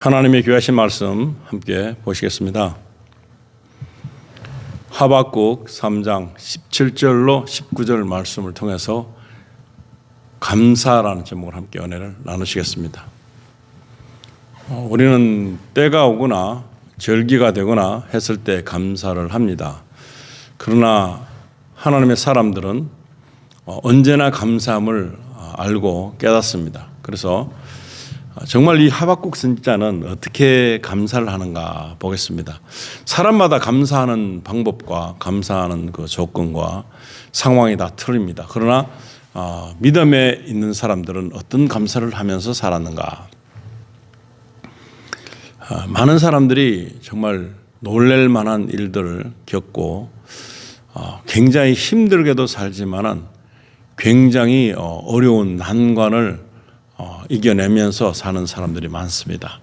하나님의 귀하신 말씀 함께 보시겠습니다. 하박국 3장 17절로 19절 말씀을 통해서 감사라는 제목을 함께 은혜를 나누시겠습니다. 우리는 때가 오거나 절기가 되거나 했을 때 감사를 합니다. 그러나 하나님의 사람들은 언제나 감사함을 알고 깨닫습니다. 그래서 정말 이 하박국 선지자는 어떻게 감사를 하는가 보겠습니다. 사람마다 감사하는 방법과 감사하는 그 조건과 상황이 다 틀립니다. 그러나 믿음에 있는 사람들은 어떤 감사를 하면서 살았는가? 많은 사람들이 정말 놀랄 만한 일들을 겪고 굉장히 힘들게도 살지만은 굉장히 어려운 난관을 이겨내면서 사는 사람들이 많습니다.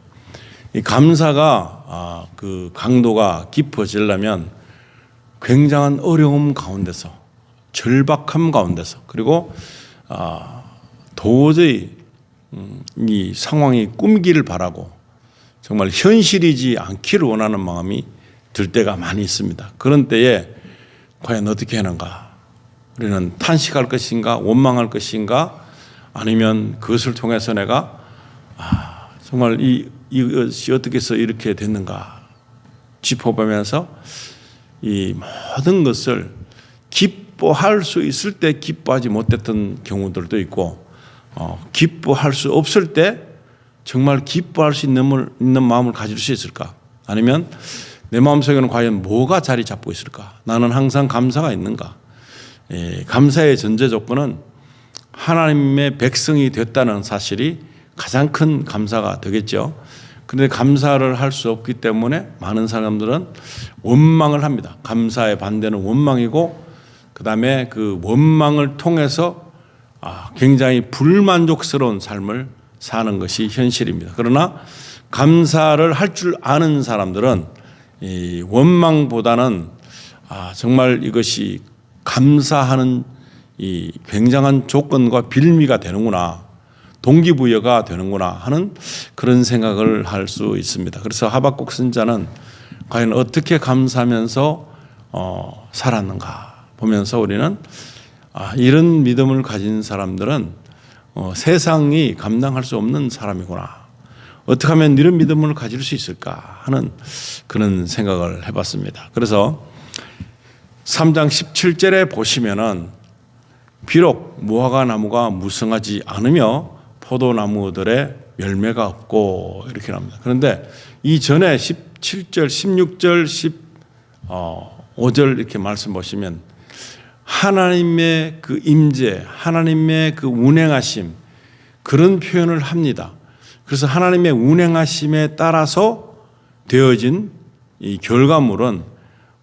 이 감사가 그 강도가 깊어지려면 굉장한 어려움 가운데서, 절박함 가운데서, 그리고 도저히 이 상황이 꿈기를 바라고 정말 현실이지 않기를 원하는 마음이 들 때가 많이 있습니다. 그런 때에 과연 어떻게 하는가? 우리는 탄식할 것인가, 원망할 것인가, 아니면 그것을 통해서 내가 정말 이것이 어떻게 해서 이렇게 됐는가 짚어보면서 이 모든 것을 기뻐할 수 있을 때 기뻐하지 못했던 경우들도 있고, 기뻐할 수 없을 때 정말 기뻐할 수 있는 마음을 가질 수 있을까? 아니면 내 마음속에는 과연 뭐가 자리 잡고 있을까? 나는 항상 감사가 있는가? 감사의 전제 조건은 하나님의 백성이 됐다는 사실이 가장 큰 감사가 되겠죠. 그런데 감사를 할 수 없기 때문에 많은 사람들은 원망을 합니다. 감사의 반대는 원망이고, 그 다음에 그 원망을 통해서 굉장히 불만족스러운 삶을 사는 것이 현실입니다. 그러나 감사를 할 줄 아는 사람들은 이 원망보다는 정말 이것이 감사하는 이 굉장한 조건과 빌미가 되는구나, 동기부여가 되는구나 하는 그런 생각을 할 수 있습니다. 그래서 하박국 선지자는 과연 어떻게 감사하면서 살았는가 보면서 우리는 이런 믿음을 가진 사람들은 세상이 감당할 수 없는 사람이구나, 어떻게 하면 이런 믿음을 가질 수 있을까 하는 그런 생각을 해봤습니다. 그래서 3장 17절에 보시면은 비록 무화과 나무가 무성하지 않으며 포도나무들의 열매가 없고 이렇게 나옵니다. 그런데 이 전에 17절, 16절, 15절 이렇게 말씀 보시면 하나님의 그 임재, 하나님의 그 운행하심, 그런 표현을 합니다. 그래서 하나님의 운행하심에 따라서 되어진 이 결과물은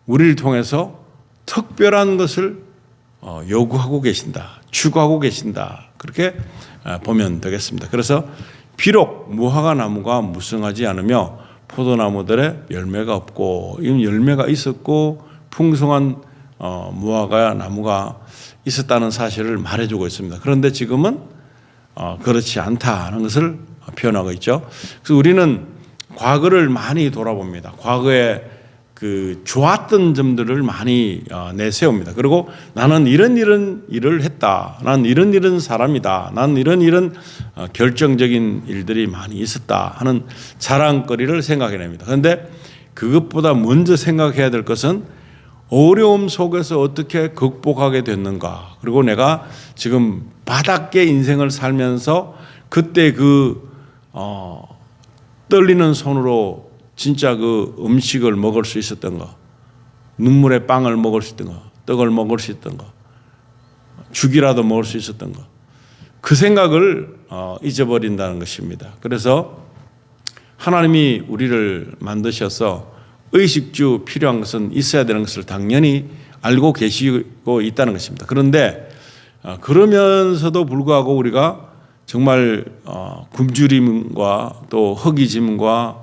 우리를 통해서 특별한 것을 요구하고 계신다, 추구하고 계신다, 그렇게 보면 되겠습니다. 그래서 비록 무화과 나무가 무성하지 않으며 포도나무들의 열매가 없고, 이 열매가 있었고 풍성한 무화과 나무가 있었다는 사실을 말해주고 있습니다. 그런데 지금은 그렇지 않다는 것을 표현하고 있죠. 그래서 우리는 과거를 많이 돌아봅니다. 과거에 그 좋았던 점들을 많이 내세웁니다. 그리고 나는 이런 일을 했다, 나는 이런 사람이다, 나는 이런 결정적인 일들이 많이 있었다 하는 자랑거리를 생각해냅니다. 그런데 그것보다 먼저 생각해야 될 것은 어려움 속에서 어떻게 극복하게 됐는가, 그리고 내가 지금 바닥의 인생을 살면서 그때 그 떨리는 손으로 진짜 그 음식을 먹을 수 있었던 거, 눈물의 빵을 먹을 수 있던 거, 떡을 먹을 수 있던 거, 죽이라도 먹을 수 있었던 거, 그 생각을 잊어버린다는 것입니다. 그래서 하나님이 우리를 만드셔서 의식주 필요한 것은 있어야 되는 것을 당연히 알고 계시고 있다는 것입니다. 그런데 그러면서도 불구하고 우리가 정말 굶주림과 또 허기짐과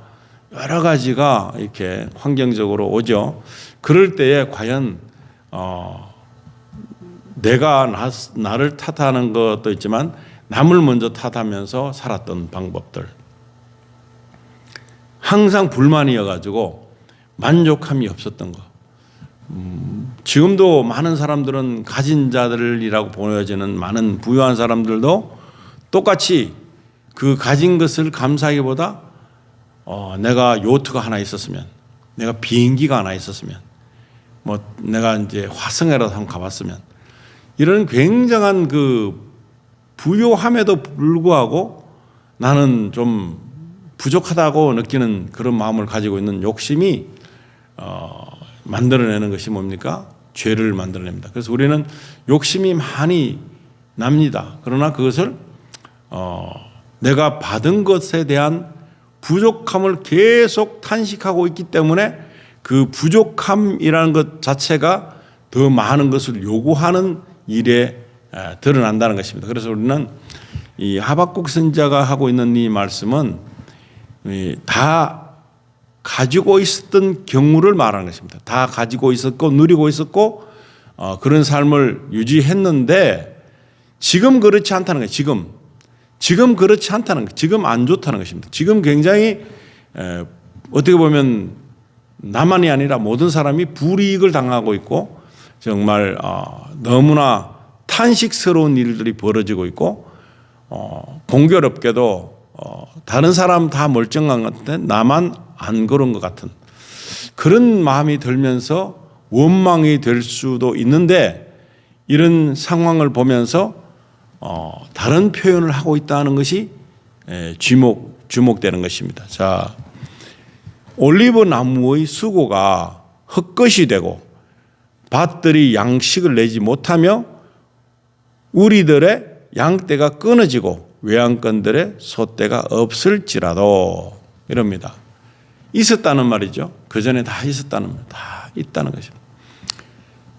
여러 가지가 이렇게 환경적으로 오죠. 그럴 때에 과연 내가 나를 탓하는 것도 있지만 남을 먼저 탓하면서 살았던 방법들, 항상 불만이어가지고 만족함이 없었던 거. 지금도 많은 사람들은 가진 자들이라고 보여지는 많은 부유한 사람들도 똑같이 그 가진 것을 감사하기보다 내가 요트가 하나 있었으면, 내가 비행기가 하나 있었으면, 뭐 내가 이제 화성에라도 한번 가봤으면, 이런 굉장한 그 부유함에도 불구하고 나는 좀 부족하다고 느끼는 그런 마음을 가지고 있는 욕심이 만들어내는 것이 뭡니까? 죄를 만들어냅니다. 그래서 우리는 욕심이 많이 납니다. 그러나 그것을 내가 받은 것에 대한 부족함을 계속 탄식하고 있기 때문에 그 부족함이라는 것 자체가 더 많은 것을 요구하는 일에 드러난다는 것입니다. 그래서 우리는 이 하박국 선지자가 하고 있는 이 말씀은 다 가지고 있었던 경우를 말하는 것입니다. 다 가지고 있었고 누리고 있었고 그런 삶을 유지했는데 지금 그렇지 않다는 거예요. 지금 그렇지 않다는 거예요. 지금 안 좋다는 것입니다. 지금 굉장히 어떻게 보면 나만이 아니라 모든 사람이 불이익을 당하고 있고 정말 너무나 탄식스러운 일들이 벌어지고 있고 공교롭게도 다른 사람 다 멀쩡한 것 같은데 나만 안 그런 것 같은 그런 마음이 들면서 원망이 될 수도 있는데 이런 상황을 보면서 다른 표현을 하고 있다는 것이 주목되는 것입니다. 자, 올리브 나무의 수고가 헛것이 되고 밭들이 양식을 내지 못하며 우리들의 양떼가 끊어지고 외양간들의 소떼가 없을지라도 이럽니다. 있었다는 말이죠. 그 전에 다 있었다는 말, 다 있다는 것입니다.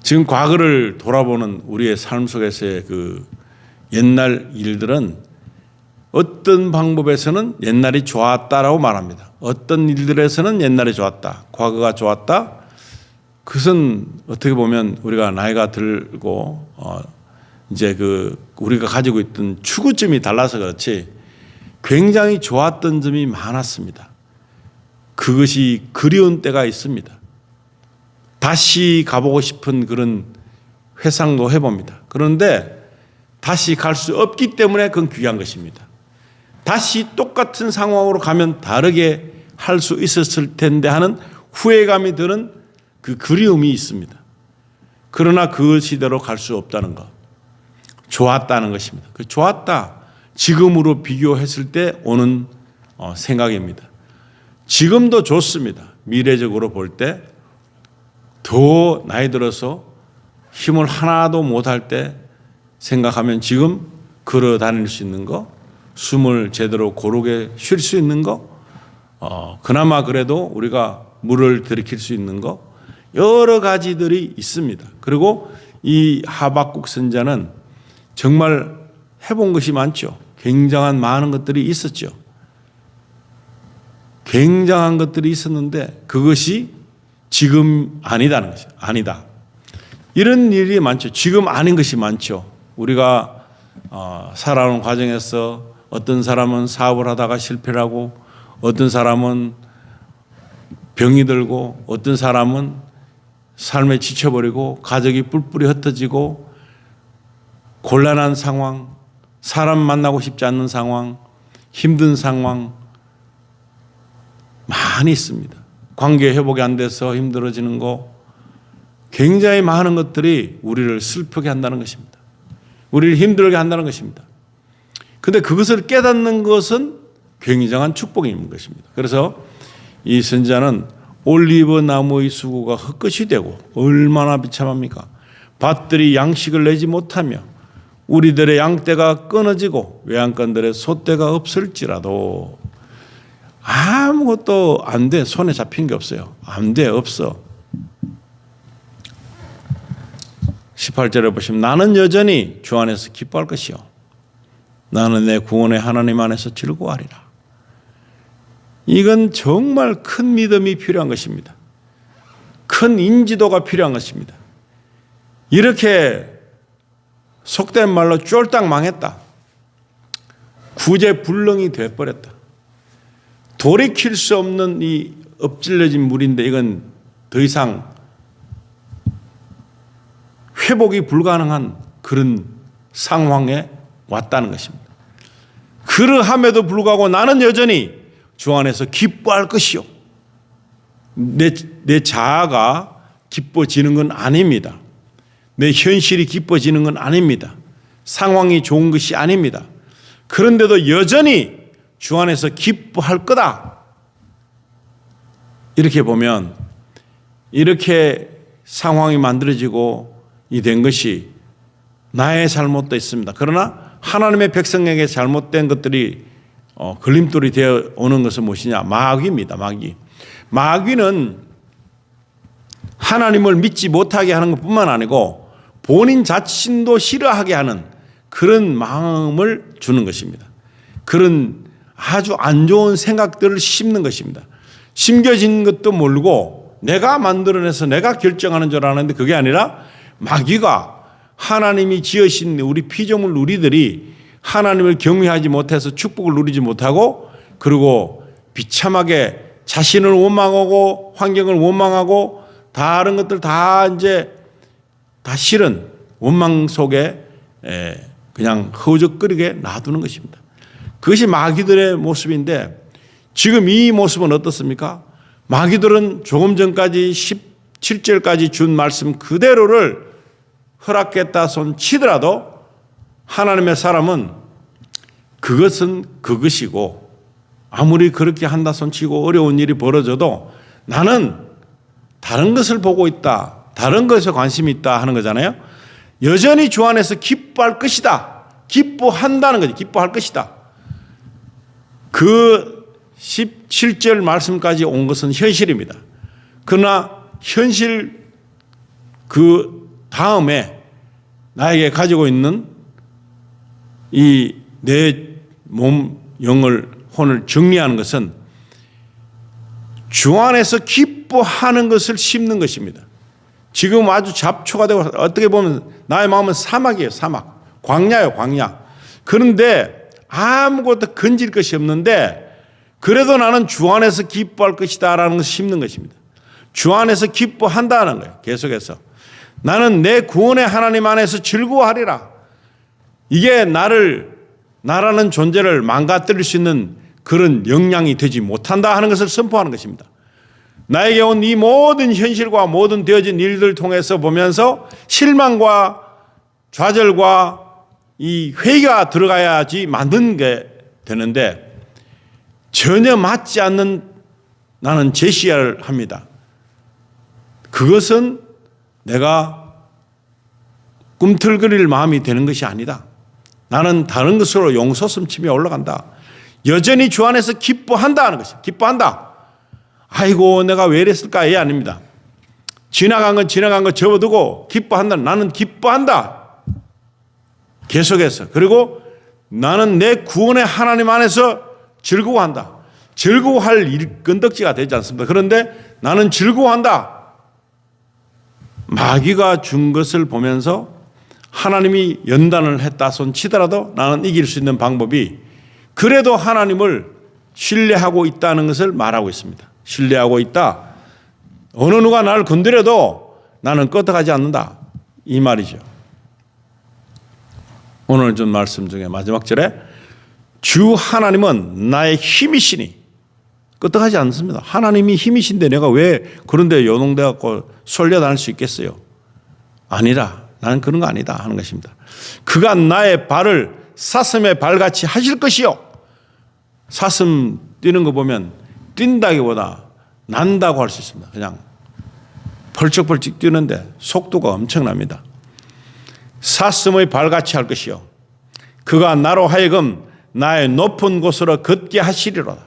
지금 과거를 돌아보는 우리의 삶 속에서의 그 옛날 일들은 어떤 방법에서는 옛날이 좋았다라고 말합니다. 어떤 일들에서는 옛날이 좋았다, 과거가 좋았다. 그것은 어떻게 보면 우리가 나이가 들고 이제 그 우리가 가지고 있던 추구점이 달라서 그렇지 굉장히 좋았던 점이 많았습니다. 그것이 그리운 때가 있습니다. 다시 가보고 싶은 그런 회상도 해봅니다. 그런데 다시 갈 수 없기 때문에 그건 귀한 것입니다. 다시 똑같은 상황으로 가면 다르게 할 수 있었을 텐데 하는 후회감이 드는 그 그리움이 있습니다. 그러나 그 시대로 갈 수 없다는 것. 좋았다는 것입니다. 그 좋았다. 지금으로 비교했을 때 오는 생각입니다. 지금도 좋습니다. 미래적으로 볼 때 더 나이 들어서 힘을 하나도 못할 때 생각하면 지금 걸어 다닐 수 있는 거, 숨을 제대로 고르게 쉴 수 있는 거, 그나마 그래도 우리가 물을 들이킬 수 있는 거, 여러 가지들이 있습니다. 그리고 이 하박국 선지자는 정말 해본 것이 많죠. 굉장한 많은 것들이 있었죠. 굉장한 것들이 있었는데 그것이 지금 아니다는 것이죠. 아니다. 이런 일이 많죠. 지금 아닌 것이 많죠. 우리가 살아오는 과정에서 어떤 사람은 사업을 하다가 실패를 하고 어떤 사람은 병이 들고 어떤 사람은 삶에 지쳐버리고 가족이 뿔뿔이 흩어지고 곤란한 상황, 사람 만나고 싶지 않는 상황, 힘든 상황 많이 있습니다. 관계 회복이 안 돼서 힘들어지는 거 굉장히 많은 것들이 우리를 슬프게 한다는 것입니다. 우리를 힘들게 한다는 것입니다. 그런데 그것을 깨닫는 것은 굉장한 축복인 것입니다. 그래서 이 선지자는 올리브 나무의 수고가 헛것이 되고 얼마나 비참합니까? 밭들이 양식을 내지 못하며 우리들의 양떼가 끊어지고 외양간들의 소떼가 없을지라도 아무것도 안 돼. 손에 잡힌 게 없어요. 안 돼. 없어. 18절에 보시면 나는 여전히 주 안에서 기뻐할 것이요 나는 내 구원의 하나님 안에서 즐거워하리라. 이건 정말 큰 믿음이 필요한 것입니다. 큰 인지도가 필요한 것입니다. 이렇게 속된 말로 쫄딱 망했다. 구제불능이 돼버렸다. 돌이킬 수 없는 이 엎질러진 물인데 이건 더 이상 회복이 불가능한 그런 상황에 왔다는 것입니다. 그러함에도 불구하고 나는 여전히 주 안에서 기뻐할 것이요. 내 자아가 기뻐지는 건 아닙니다. 내 현실이 기뻐지는 건 아닙니다. 상황이 좋은 것이 아닙니다. 그런데도 여전히 주 안에서 기뻐할 거다. 이렇게 보면 이렇게 상황이 만들어지고 이 된 것이 나의 잘못도 있습니다. 그러나 하나님의 백성에게 잘못된 것들이 걸림돌이 되어 오는 것은 무엇이냐? 마귀입니다. 마귀는 하나님을 믿지 못하게 하는 것뿐만 아니고 본인 자신도 싫어하게 하는 그런 마음을 주는 것입니다. 그런 아주 안 좋은 생각들을 심는 것입니다. 심겨진 것도 모르고 내가 만들어내서 내가 결정하는 줄 아는데 그게 아니라 마귀가 하나님이 지으신 우리 피조물 우리들이 하나님을 경외하지 못해서 축복을 누리지 못하고 그리고 비참하게 자신을 원망하고 환경을 원망하고 다른 것들 다 이제 다 싫은 원망 속에 그냥 허우적거리게 놔두는 것입니다. 그것이 마귀들의 모습인데 지금 이 모습은 어떻습니까? 마귀들은 조금 전까지 17절까지 준 말씀 그대로를 허락했다 손 치더라도 하나님의 사람은 그것은 그것이고 아무리 그렇게 한다 손 치고 어려운 일이 벌어져도 나는 다른 것을 보고 있다. 다른 것에 관심이 있다 하는 거잖아요. 여전히 주 안에서 기뻐할 것이다. 기뻐한다는 거지. 기뻐할 것이다. 그 17절 말씀까지 온 것은 현실입니다. 그러나 현실 그 다음에 나에게 가지고 있는 이 내 몸, 영을, 혼을 정리하는 것은 주 안에서 기뻐하는 것을 심는 것입니다. 지금 아주 잡초가 되고 어떻게 보면 나의 마음은 사막이에요. 사막. 광야예요. 광야. 그런데 아무것도 건질 것이 없는데 그래도 나는 주 안에서 기뻐할 것이다 라는 것을 심는 것입니다. 주 안에서 기뻐한다는 거예요. 계속해서. 나는 내 구원의 하나님 안에서 즐거워하리라. 이게 나라는 존재를 망가뜨릴 수 있는 그런 역량이 되지 못한다 하는 것을 선포하는 것입니다. 나에게 온 이 모든 현실과 모든 되어진 일들 통해서 보면서 실망과 좌절과 이 회의가 들어가야지 만든 게 되는데 전혀 맞지 않는 나는 제시를 합니다. 그것은 내가 꿈틀거릴 마음이 되는 것이 아니다. 나는 다른 것으로 용솟음치며 올라간다. 여전히 주 안에서 기뻐한다 하는 것이 기뻐한다. 아이고 내가 왜 이랬을까? 이 아닙니다. 지나간 건 지나간 거 접어두고 기뻐한다. 나는 기뻐한다. 계속해서. 그리고 나는 내 구원의 하나님 안에서 즐거워한다. 즐거워할 건덕지가 되지 않습니다. 그런데 나는 즐거워한다. 마귀가 준 것을 보면서 하나님이 연단을 했다 손 치더라도 나는 이길 수 있는 방법이 그래도 하나님을 신뢰하고 있다는 것을 말하고 있습니다. 신뢰하고 있다. 어느 누가 나를 건드려도 나는 끄떡하지 않는다. 이 말이죠. 오늘 준 말씀 중에 마지막 절에 주 하나님은 나의 힘이시니 끄떡하지 않습니다. 하나님이 힘이신데 내가 왜 그런데 요동돼 갖고 솔려다닐 수 있겠어요? 아니라 나는 그런 거 아니다 하는 것입니다. 그가 나의 발을 사슴의 발같이 하실 것이요. 사슴 뛰는 거 보면 뛴다기보다 난다고 할 수 있습니다. 그냥 벌쩍벌쩍 뛰는데 속도가 엄청납니다. 사슴의 발같이 할 것이요. 그가 나로 하여금 나의 높은 곳으로 걷게 하시리로다.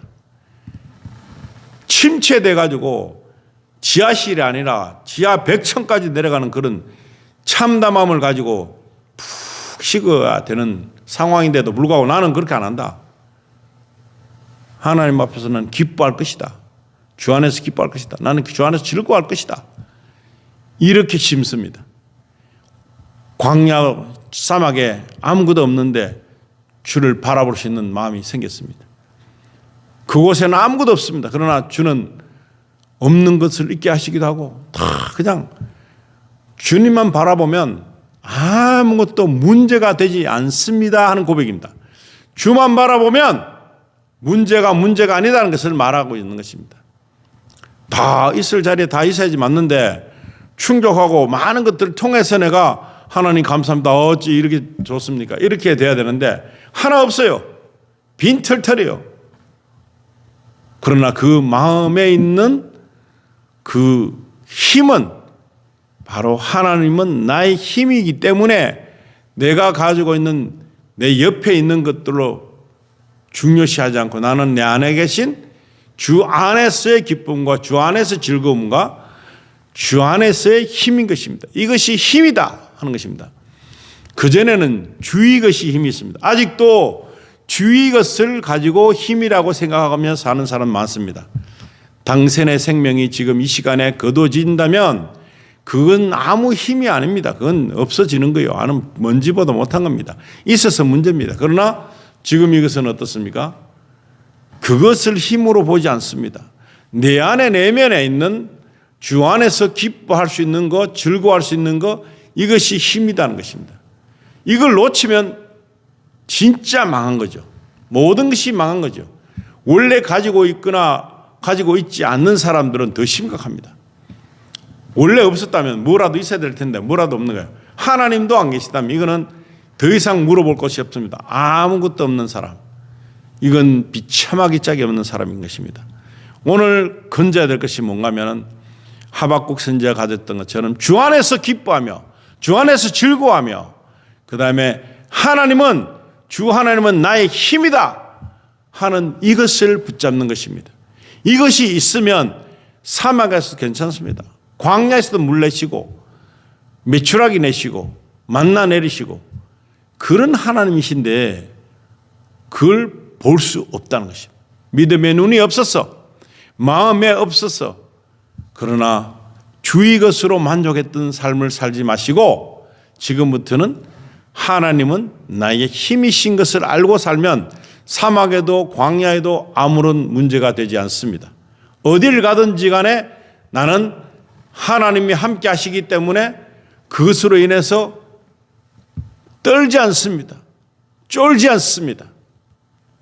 침체돼 가지고 지하실이 아니라 지하 100층까지 내려가는 그런 참담함을 가지고 푹 식어야 되는 상황인데도 불구하고 나는 그렇게 안 한다. 하나님 앞에서는 기뻐할 것이다. 주 안에서 기뻐할 것이다. 나는 주 안에서 즐거워할 것이다. 이렇게 심습니다. 광야 사막에 아무것도 없는데 주를 바라볼 수 있는 마음이 생겼습니다. 그곳에는 아무것도 없습니다. 그러나 주는 없는 것을 있게 하시기도 하고 다 그냥 주님만 바라보면 아무것도 문제가 되지 않습니다 하는 고백입니다. 주만 바라보면 문제가 아니다는 것을 말하고 있는 것입니다. 다 있을 자리에 다 있어야지 맞는데 충족하고 많은 것들을 통해서 내가 하나님 감사합니다. 어찌 이렇게 좋습니까? 이렇게 돼야 되는데 하나 없어요. 빈털털이에요. 그러나 그 마음에 있는 그 힘은 바로 하나님은 나의 힘이기 때문에 내가 가지고 있는 내 옆에 있는 것들로 중요시하지 않고 나는 내 안에 계신 주 안에서의 기쁨과 주 안에서 즐거움과 주 안에서의 힘인 것입니다. 이것이 힘이다 하는 것입니다. 그전에는 주의 것이 힘이 있습니다. 아직도 주의 것을 가지고 힘이라고 생각하며 사는 사람 많습니다. 당신의 생명이 지금 이 시간에 거둬진다면 그건 아무 힘이 아닙니다. 그건 없어지는 거예요. 아는 먼지보다 못한 겁니다. 있어서 문제입니다. 그러나 지금 이것은 어떻습니까? 그것을 힘으로 보지 않습니다. 내 안에 내면에 있는 주 안에서 기뻐할 수 있는 것, 즐거워할 수 있는 것, 이것이 힘이라는 것입니다. 이걸 놓치면 진짜 망한 거죠. 모든 것이 망한 거죠. 원래 가지고 있거나 가지고 있지 않는 사람들은 더 심각합니다. 원래 없었다면 뭐라도 있어야 될 텐데 뭐라도 없는 거예요. 하나님도 안 계시다면 이거는 더 이상 물어볼 것이 없습니다. 아무것도 없는 사람. 이건 비참하기 짝이 없는 사람인 것입니다. 오늘 건져야 될 것이 뭔가 하면 하박국 선지자가 가졌던 것처럼 주 안에서 기뻐하며 주 안에서 즐거워하며 그 다음에 주 하나님은 나의 힘이다 하는 이것을 붙잡는 것입니다. 이것이 있으면 사막에서 괜찮습니다. 광야에서도 물 내시고 메추라기 내시고 만나 내리시고 그런 하나님이신데 그걸 볼 수 없다는 것입니다. 믿음의 눈이 없었어. 마음에 없었어. 그러나 주의 것으로 만족했던 삶을 살지 마시고 지금부터는 하나님은 나의 힘이신 것을 알고 살면 사막에도 광야에도 아무런 문제가 되지 않습니다. 어딜 가든지 간에 나는 하나님이 함께 하시기 때문에 그것으로 인해서 떨지 않습니다. 쫄지 않습니다.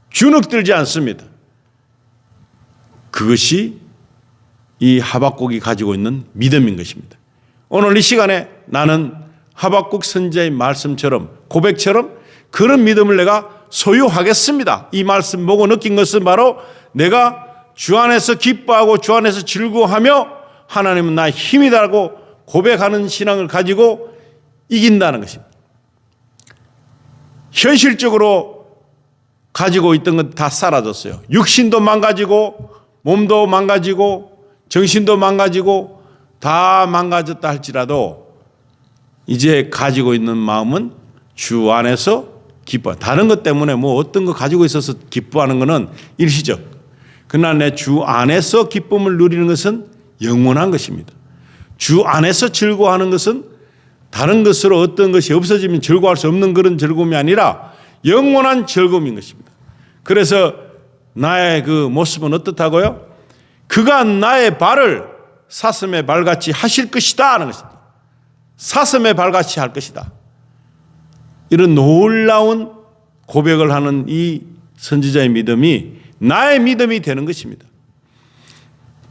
주눅들지 않습니다. 그것이 이 하박국이 가지고 있는 믿음인 것입니다. 오늘 이 시간에 나는 하박국 선지자의 말씀처럼 고백처럼 그런 믿음을 내가 소유하겠습니다. 이 말씀 보고 느낀 것은 바로 내가 주 안에서 기뻐하고 주 안에서 즐거워하며 하나님은 나의 힘이다라고 고백하는 신앙을 가지고 이긴다는 것입니다. 현실적으로 가지고 있던 건 다 사라졌어요. 육신도 망가지고 몸도 망가지고 정신도 망가지고 다 망가졌다 할지라도 이제 가지고 있는 마음은 주 안에서 기뻐. 다른 것 때문에 뭐 어떤 거 가지고 있어서 기뻐하는 것은 일시적. 그러나 내 주 안에서 기쁨을 누리는 것은 영원한 것입니다. 주 안에서 즐거워하는 것은 다른 것으로 어떤 것이 없어지면 즐거워할 수 없는 그런 즐거움이 아니라 영원한 즐거움인 것입니다. 그래서 나의 그 모습은 어떻다고요? 그가 나의 발을 사슴의 발같이 하실 것이다 하는 것입니다. 사슴의 발같이 할 것이다. 이런 놀라운 고백을 하는 이 선지자의 믿음이 나의 믿음이 되는 것입니다.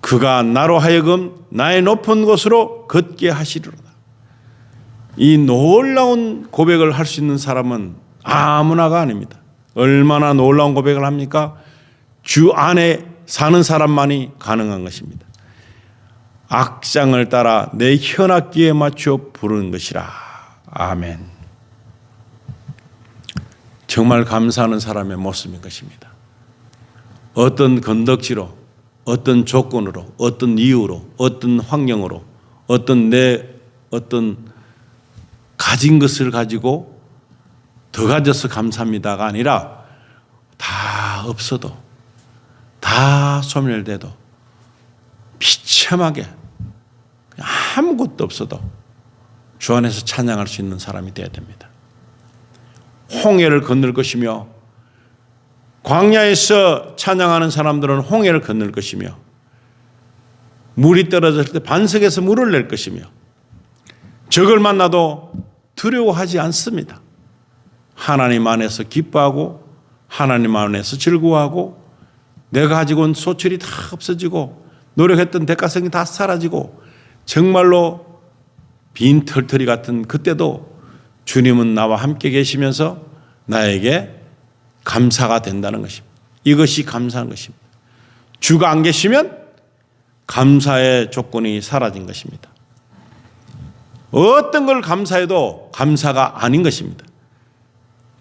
그가 나로 하여금 나의 높은 곳으로 걷게 하시리로다. 이 놀라운 고백을 할 수 있는 사람은 아무나가 아닙니다. 얼마나 놀라운 고백을 합니까? 주 안에 사는 사람만이 가능한 것입니다. 악장을 따라 내 현악기에 맞춰 부르는 것이라. 아멘. 정말 감사하는 사람의 모습인 것입니다. 어떤 건덕지로, 어떤 조건으로, 어떤 이유로, 어떤 환경으로, 어떤 가진 것을 가지고 더 가져서 감사합니다가 아니라 다 없어도 다 소멸돼도 비참하게 아무것도 없어도 주 안에서 찬양할 수 있는 사람이 되어야 됩니다. 홍해를 건널 것이며 광야에서 찬양하는 사람들은 홍해를 건널 것이며 물이 떨어졌을 때 반석에서 물을 낼 것이며 적을 만나도 두려워하지 않습니다. 하나님 안에서 기뻐하고 하나님 안에서 즐거워하고 내가 가지고 온 소출이 다 없어지고 노력했던 대가성이 다 사라지고 정말로 빈 털터리 같은 그때도 주님은 나와 함께 계시면서 나에게 감사가 된다는 것입니다. 이것이 감사한 것입니다. 주가 안 계시면 감사의 조건이 사라진 것입니다. 어떤 걸 감사해도 감사가 아닌 것입니다.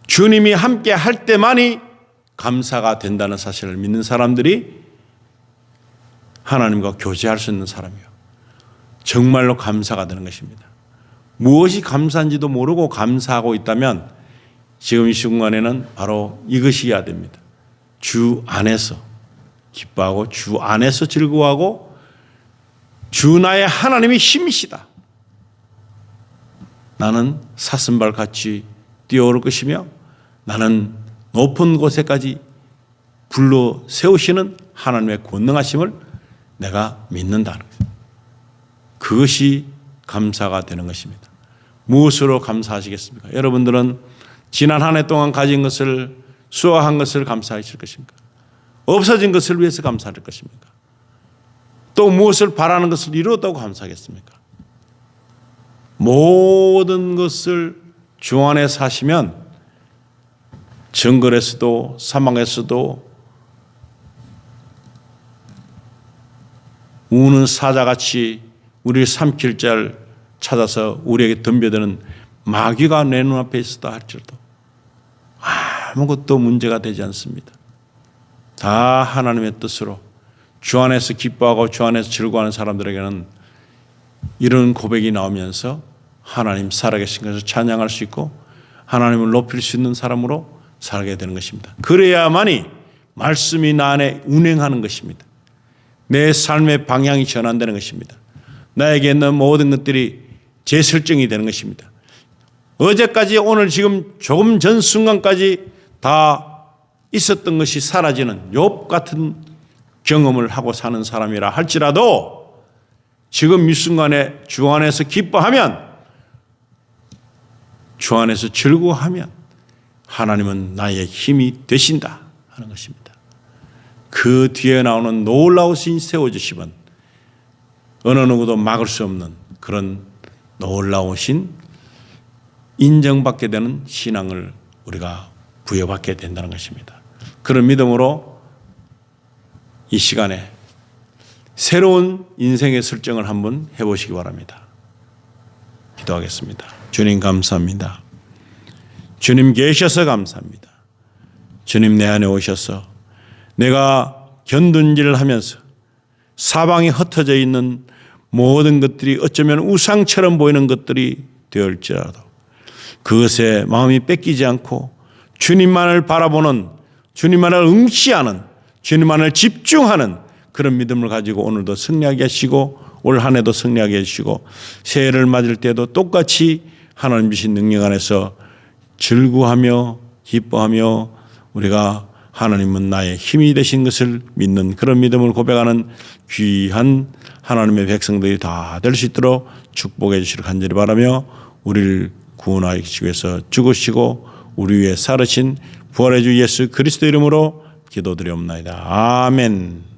주님이 함께 할 때만이 감사가 된다는 사실을 믿는 사람들이 하나님과 교제할 수 있는 사람이요. 정말로 감사가 되는 것입니다. 무엇이 감사한지도 모르고 감사하고 있다면 지금 이 순간에는 바로 이것이어야 됩니다. 주 안에서 기뻐하고 주 안에서 즐거워하고 주 나의 하나님이 힘이시다. 나는 사슴발같이 뛰어오를 것이며 나는 높은 곳에까지 불러 세우시는 하나님의 권능하심을 내가 믿는다는 거예요. 그것이 감사가 되는 것입니다. 무엇으로 감사하시겠습니까? 여러분들은 지난 한 해 동안 가진 것을 수확한 것을 감사하실 것입니까? 없어진 것을 위해서 감사할 것입니까? 또 무엇을 바라는 것을 이루었다고 감사하겠습니까? 모든 것을 주 안에 사시면 정글에서도 사막에서도 우는 사자같이 우리를 삼킬 자를 찾아서 우리에게 덤벼드는 마귀가 내 눈앞에 있었다 할지라도 아무것도 문제가 되지 않습니다. 다 하나님의 뜻으로 주 안에서 기뻐하고 주 안에서 즐거워하는 사람들에게는 이런 고백이 나오면서 하나님 살아계신 것을 찬양할 수 있고 하나님을 높일 수 있는 사람으로 살게 되는 것입니다. 그래야만이 말씀이 나 안에 운행하는 것입니다. 내 삶의 방향이 전환되는 것입니다. 나에게 있는 모든 것들이 재설정이 되는 것입니다. 어제까지 오늘 지금 조금 전 순간까지 다 있었던 것이 사라지는 욥 같은 경험을 하고 사는 사람이라 할지라도 지금 이 순간에 주 안에서 기뻐하면 주 안에서 즐거워하면 하나님은 나의 힘이 되신다 하는 것입니다. 그 뒤에 나오는 놀라우신 세워주심은 어느 누구도 막을 수 없는 그런 놀라우신 인정받게 되는 신앙을 우리가 부여받게 된다는 것입니다. 그런 믿음으로 이 시간에 새로운 인생의 설정을 한번 해보시기 바랍니다. 기도하겠습니다. 주님 감사합니다. 주님 계셔서 감사합니다. 주님 내 안에 오셔서 내가 견둔질을 하면서 사방에 흩어져 있는 모든 것들이 어쩌면 우상처럼 보이는 것들이 되었을지라도 그것에 마음이 뺏기지 않고 주님만을 바라보는 주님만을 응시하는 주님만을 집중하는 그런 믿음을 가지고 오늘도 승리하게 하시고 올 한 해도 승리하게 해주시고 새해를 맞을 때도 똑같이 하나님 주신 능력 안에서 즐거워하며 기뻐하며 우리가 하나님은 나의 힘이 되신 것을 믿는 그런 믿음을 고백하는 귀한 하나님의 백성들이 다 될 수 있도록 축복해 주시길 간절히 바라며 우리를 구원하시기 위해서 죽으시고 우리 위해 살으신 부활의 주 예수 그리스도 이름으로 기도드리옵나이다. 아멘.